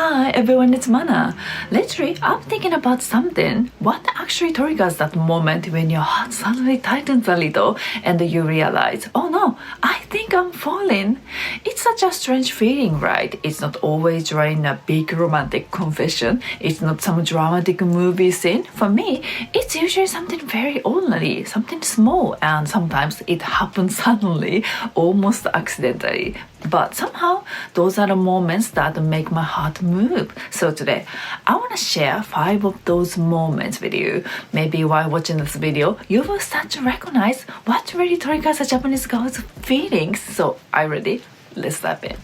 Hi everyone, it's Mana. Literally, I'm thinking about something. What actually triggers that moment when your heart suddenly tightens a little and you realize, oh no, I think I'm falling. It's such a strange feeling, right? It's not always during a big romantic confession. It's not some dramatic movie scene. For me, it's usually something very ordinary, something small, and sometimes it happens suddenly, almost accidentally. But somehow, those are the moments that make my heart move. So today, I want to share 5 of those moments with you. Maybe while watching this video, you will start to recognize what really triggers a Japanese girl's feelings. So, are you ready? Let's dive in.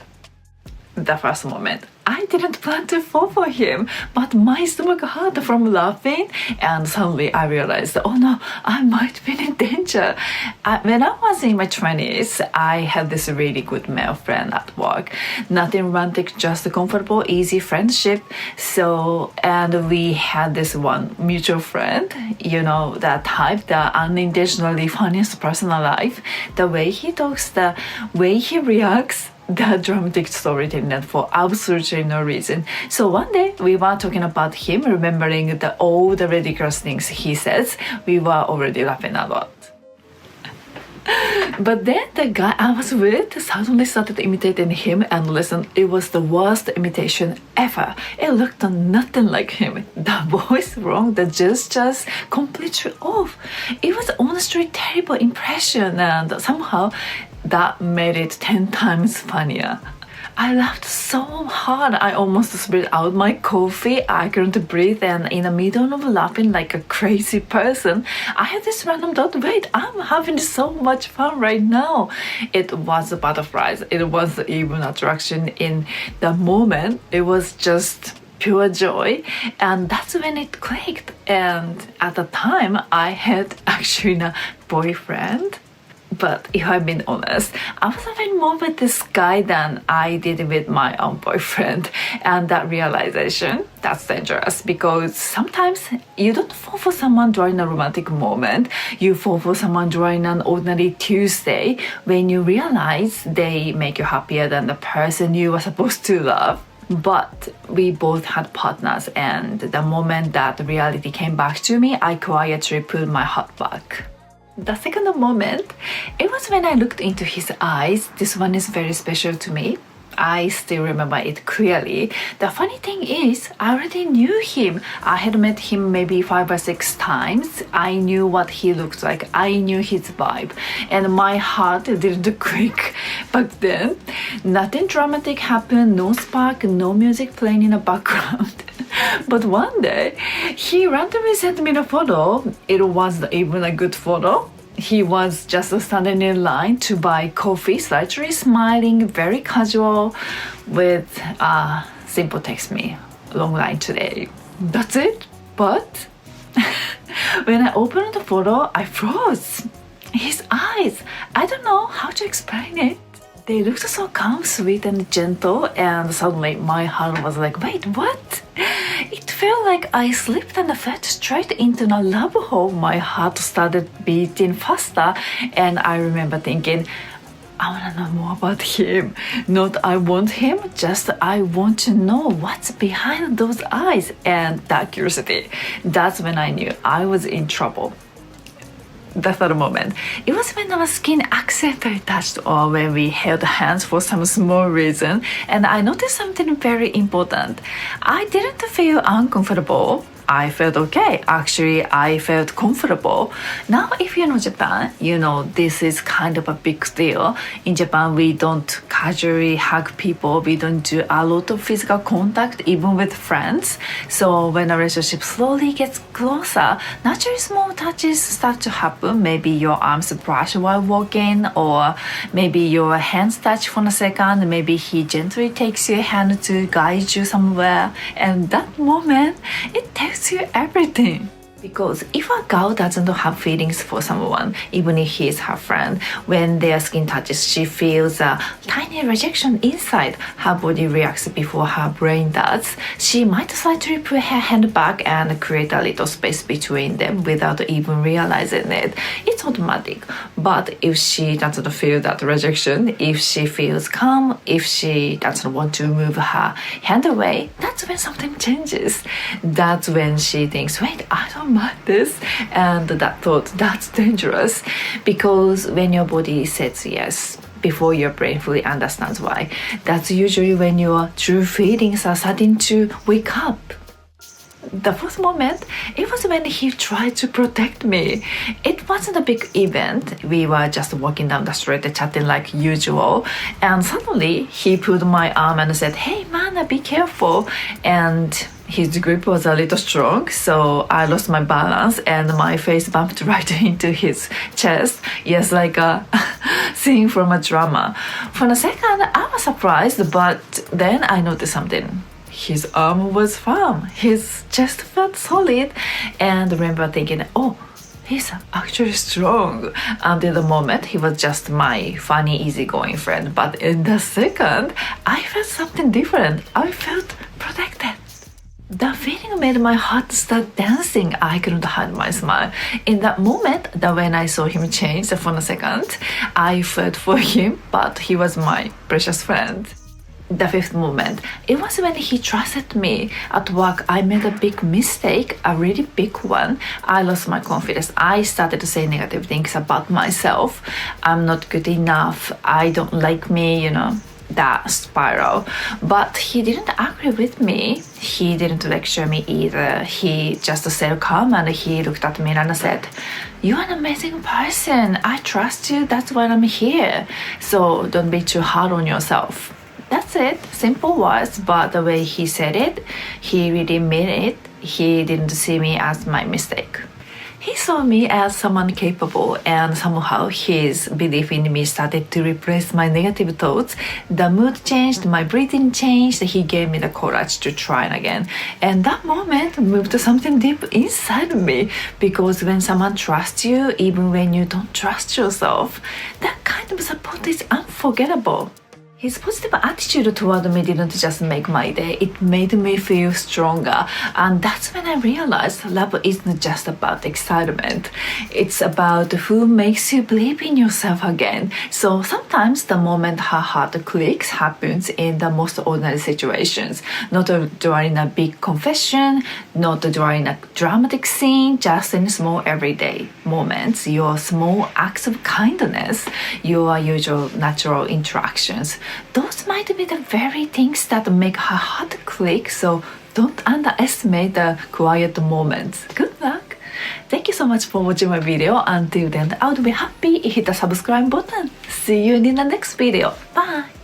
The first moment, I didn't plan to fall for him, but my stomach hurt from laughing, and suddenly I realized, oh no, I might be in danger. When I was in my 20s, I had this really good male friend at work. Nothing romantic, just a comfortable, easy friendship. And we had this one mutual friend, you know, that type, the unintentionally funniest person alive. The way he talks, the way he reacts, the dramatic storytelling for absolutely no reason. So one day we were talking about him, remembering all the ridiculous things he says. We were already laughing a lot. But then the guy I was with suddenly started imitating him, and listen, it was the worst imitation ever. It looked nothing like him. The voice wrong, the gestures completely off. It was honestly a terrible impression, and somehow that made it 10 times funnier. I laughed so hard I almost spit out my coffee. I couldn't breathe, and in the middle of laughing like a crazy person, I had this random thought, wait, I'm having so much fun right now. It was butterflies. It was even attraction in the moment. It was just pure joy, and that's when it clicked. And at the time, I had actually a boyfriend. But if I'm being honest, I was having more with this guy than I did with my own boyfriend. And that realization, that's dangerous, because sometimes you don't fall for someone during a romantic moment. You fall for someone during an ordinary Tuesday when you realize they make you happier than the person you were supposed to love. But we both had partners, and the moment that reality came back to me, I quietly pulled my heart back. The second moment, it was when I looked into his eyes. This one is very special to me. I still remember it clearly. The funny thing is, I already knew him. I had met him maybe 5 or 6 times. I knew what he looked like. I knew his vibe. And my heart didn't click back then. Nothing dramatic happened, no spark, no music playing in the background. But one day, he randomly sent me a photo. It wasn't even a good photo. He was just standing in line to buy coffee, slightly smiling, very casual, with a simple text me, long line today. That's it. But when I opened the photo, I froze. His eyes, I don't know how to explain it. They looked so calm, sweet, and gentle, and suddenly my heart was like, wait, what? It felt like I slipped and fell straight into a love hole. My heart started beating faster, and I remember thinking, I want to know more about him. Not I want him, just I want to know what's behind those eyes. And that curiosity, that's when I knew I was in trouble. The third moment, it was when our skin accidentally touched, or when we held hands for some small reason, and I noticed something very important. I didn't feel uncomfortable. I felt okay. Actually, I felt comfortable. Now, if you know Japan, you know this is kind of a big deal. In Japan, we don't casually hug people. We don't do a lot of physical contact, even with friends. So when a relationship slowly gets closer, naturally small touches start to happen. Maybe your arms brush while walking, or maybe your hands touch for a second. Maybe he gently takes your hand to guide you somewhere. And that moment, it tells you everything. Because if a girl doesn't have feelings for someone, even if he is her friend, when their skin touches, she feels a tiny rejection inside. Her body reacts before her brain does. She might slightly put her hand back and create a little space between them without even realizing it. It's automatic. But if she doesn't feel that rejection, if she feels calm, if she doesn't want to move her hand away, that's when something changes. That's when she thinks, wait, I don't mind this, and that thought, that's dangerous, because when your body says yes before your brain fully understands why, that's usually when your true feelings are starting to wake up. The first moment, it was when he tried to protect me. It wasn't a big event. We were just walking down the street chatting like usual, and suddenly he pulled my arm and said, "Hey man, be careful." And his grip was a little strong, so I lost my balance and my face bumped right into his chest. Yes, like a scene from a drama. For a second, I was surprised, but then I noticed something. His arm was firm, his chest felt solid, and I remember thinking, oh, he's actually strong. Until the moment, he was just my funny, easygoing friend. But in the second, I felt something different. I felt protected. The feeling made my heart start dancing. I couldn't hide my smile. In that moment, when I saw him change for a second, I felt for him, but he was my precious friend. The fifth moment, it was when he trusted me. At work, I made a big mistake, a really big one. I lost my confidence. I started to say negative things about myself. I'm not good enough. I don't like me, that spiral. But he didn't agree with me. He didn't lecture me either. He just said calm, and he looked at me and said, "You're an amazing person. I trust you. That's why I'm here. So don't be too hard on yourself." That's it. Simple words, but the way he said it, he really meant it. He didn't see me as my mistake. He saw me as someone capable, and somehow his belief in me started to replace my negative thoughts. The mood changed, my breathing changed. He gave me the courage to try again. And that moment moved to something deep inside me, because when someone trusts you, even when you don't trust yourself, that kind of support is unforgettable. His positive attitude toward me didn't just make my day, it made me feel stronger. And that's when I realized love isn't just about excitement. It's about who makes you believe in yourself again. So sometimes the moment her heart clicks happens in the most ordinary situations. Not during a big confession, not during a dramatic scene, just in small everyday moments. Your small acts of kindness, your usual natural interactions. Those might be the very things that make her heart click, so don't underestimate the quiet moments. Good luck! Thank you so much for watching my video. Until then, I would be happy if you hit the subscribe button. See you in the next video. Bye!